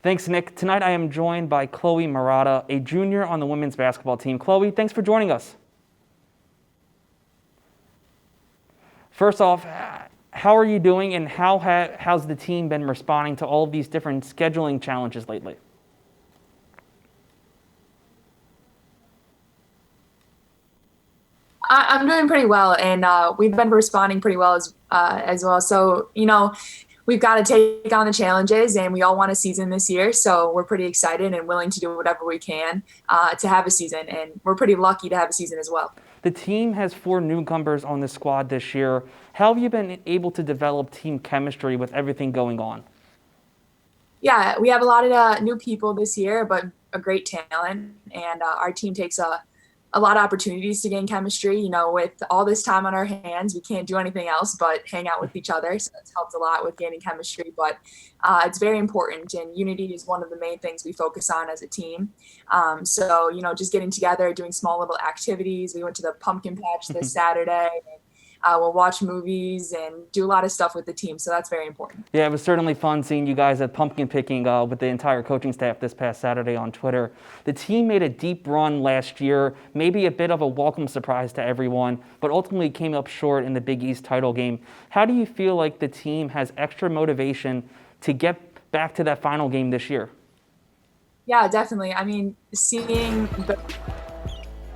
Thanks, Nick. Tonight I am joined by Chloe Marotta, a junior on the women's basketball team. Chloe, thanks for joining us. First off, how are you doing, and how's the team been responding to all of these different scheduling challenges lately? I'm doing pretty well, and we've been responding pretty well as well. So, we've got to take on the challenges, and we all want a season this year. So we're pretty excited and willing to do whatever we can to have a season, and we're pretty lucky to have a season as well. The team has 4 newcomers on the squad this year. How have you been able to develop team chemistry with everything going on? Yeah, we have a lot of new people this year, but a great talent, and our team takes a lot of opportunities to gain chemistry. With all this time on our hands, we can't do anything else but hang out with each other. So it's helped a lot with gaining chemistry, but it's very important. And unity is one of the main things we focus on as a team. So, just getting together, doing small little activities. We went to the pumpkin patch this Saturday. We'll watch movies and do a lot of stuff with the team. So that's very important. Yeah, it was certainly fun seeing you guys at pumpkin picking with the entire coaching staff this past Saturday on Twitter. The team made a deep run last year, maybe a bit of a welcome surprise to everyone, but ultimately came up short in the Big East title game. How do you feel like the team has extra motivation to get back to that final game this year? Yeah, definitely. I mean,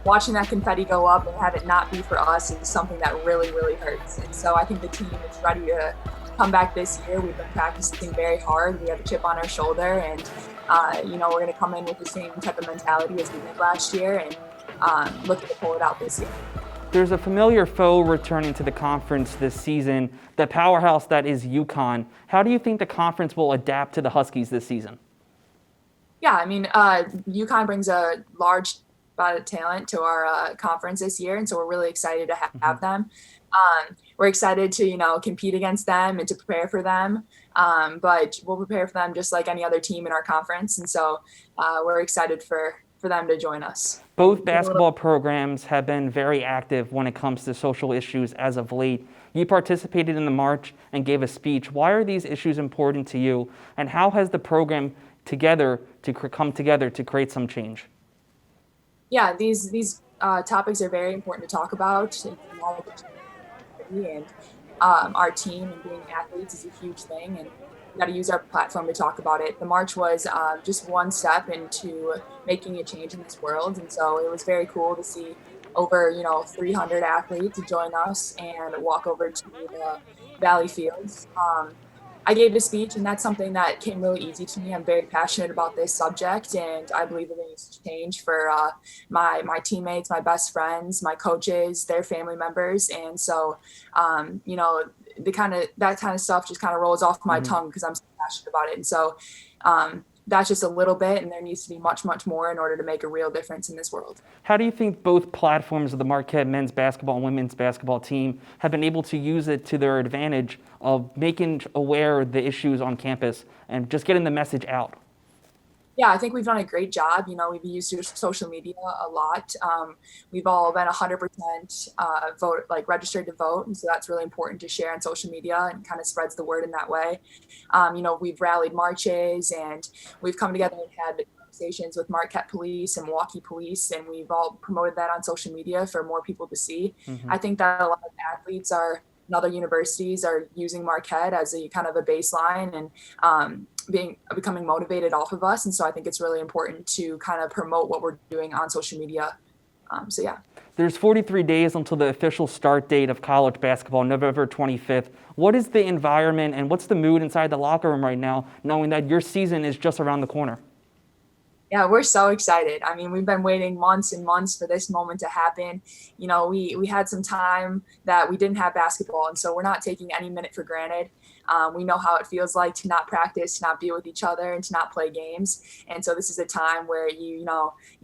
watching that confetti go up and have it not be for us is something that really, really hurts. And so I think the team is ready to come back this year. We've been practicing very hard. We have a chip on our shoulder, and we're going to come in with the same type of mentality as we did last year and look to pull it out this year. There's a familiar foe returning to the conference this season, the powerhouse that is UConn. How do you think the conference will adapt to the Huskies this season? Yeah, I mean, UConn brings a large of talent to our conference this year, and so we're really excited to have them. We're excited to compete against them and to prepare for them, but we'll prepare for them just like any other team in our conference, and so we're excited for them to join us. Both basketball programs have been very active when it comes to social issues as of late. You participated in the march and gave a speech. Why are these issues important to you, and how has the program come together to create some change? Yeah, these topics are very important to talk about. And our team and being athletes is a huge thing, and we got to use our platform to talk about it. The march was just one step into making a change in this world, and so it was very cool to see over 300 athletes join us and walk over to the Valley Fields. I gave a speech, and that's something that came really easy to me. I'm very passionate about this subject, and I believe it needs to change for my teammates, my best friends, my coaches, their family members, and so that kind of stuff just kind of rolls off my tongue because I'm so passionate about it, and so that's just a little bit, and there needs to be much, much more in order to make a real difference in this world. How do you think both platforms of the Marquette men's basketball and women's basketball team have been able to use it to their advantage of making aware the issues on campus and just getting the message out? Yeah, I think we've done a great job. We've used social media a lot. We've all been 100% registered to vote, and so that's really important to share on social media and kind of spreads the word in that way. We've rallied marches, and we've come together and had conversations with Marquette police and Milwaukee police, and we've all promoted that on social media for more people to see. I think that a lot of athletes and other universities are using Marquette as a kind of a baseline and becoming motivated off of us. And so I think it's really important to kind of promote what we're doing on social media. Yeah. There's 43 days until the official start date of college basketball, November 25th. What is the environment and what's the mood inside the locker room right now, knowing that your season is just around the corner? Yeah, we're so excited. I mean, we've been waiting months and months for this moment to happen. We had some time that we didn't have basketball, and so we're not taking any minute for granted. We know how it feels like to not practice, to not be with each other, and to not play games. And so this is a time where you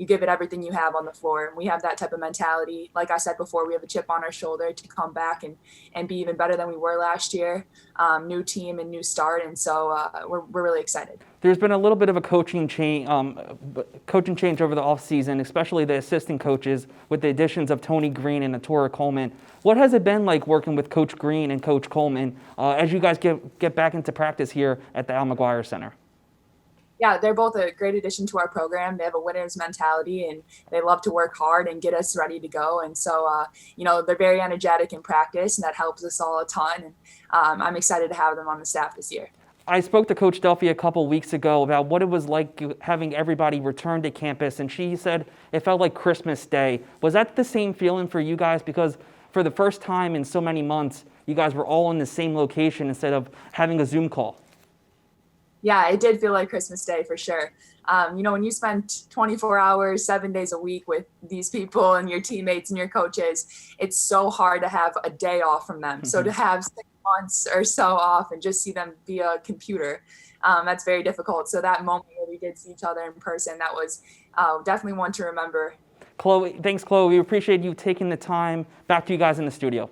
give it everything you have on the floor. And we have that type of mentality. Like I said before, we have a chip on our shoulder to come back and be even better than we were last year. New team and new start, and so we're really excited. There's been a little bit of a coaching change over the offseason, especially the assistant coaches with the additions of Tony Green and Natora Coleman. What has it been like working with Coach Green and Coach Coleman as you guys get back into practice here at the Al McGuire Center? Yeah, they're both a great addition to our program. They have a winner's mentality and they love to work hard and get us ready to go. And so, they're very energetic in practice, and that helps us all a ton. And I'm excited to have them on the staff this year. I spoke to Coach Duffy a couple weeks ago about what it was like having everybody return to campus, and she said it felt like Christmas Day. Was that the same feeling for you guys? Because for the first time in so many months, you guys were all in the same location instead of having a Zoom call. Yeah, it did feel like Christmas Day for sure. When you spend 24 hours, 7 days a week with these people and your teammates and your coaches, it's so hard to have a day off from them. So to have 6 months or so off and just see them via computer, that's very difficult. So that moment where we did see each other in person, that was definitely one to remember. Chloe, thanks, Chloe. We appreciate you taking the time. Back to you guys in the studio.